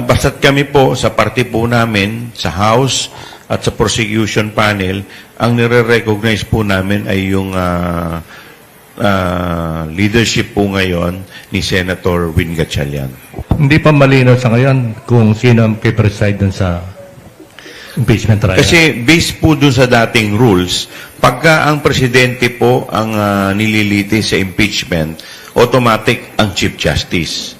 Basta't kami po sa party po namin, sa House at sa prosecution panel, ang nire-recognize po namin ay yung leadership po ngayon ni Senator Win Gatchalian. Hindi pa malinaw sa ngayon kung sino ang preside dun sa impeachment trial. Kasi based po dun sa dating rules, pagka ang presidente po ang nililitis sa impeachment, automatic ang Chief Justice.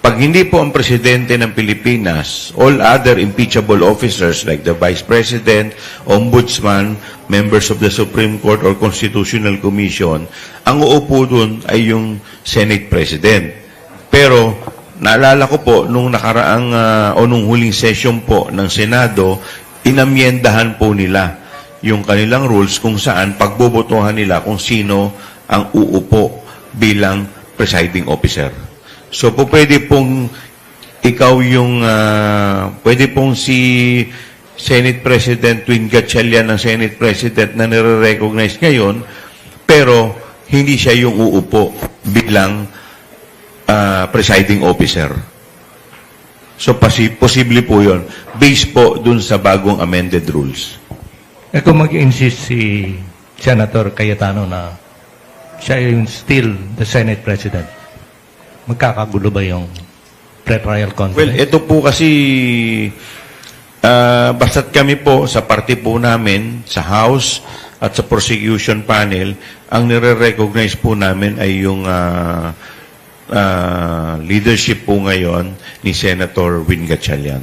Pag hindi po ang presidente ng Pilipinas, all other impeachable officers like the Vice President, Ombudsman, members of the Supreme Court or Constitutional Commission, ang uupo dun ay yung Senate President. Pero naalala ko po nung nakaraang o nung huling session po ng Senado, inamyendahan po nila yung kanilang rules kung saan pagbobotohan nila kung sino ang uupo bilang presiding officer. So po pwede pong ikaw yung pwede pong si Senate President Win Gatchalian ng Senate President na nire-recognize ngayon, pero hindi siya yung uupo bilang presiding officer. So posible po yun. Based po dun sa bagong amended rules. Kung mag-insist si Senator Cayetano na siya yung still the Senate President, magkakagulo ba yung pre-trial conference? Well, ito po kasi basta't kami po sa party po namin, sa House at sa prosecution panel, ang nire-recognize po namin ay yung leadership po ngayon ni Senator Win Gatchalian.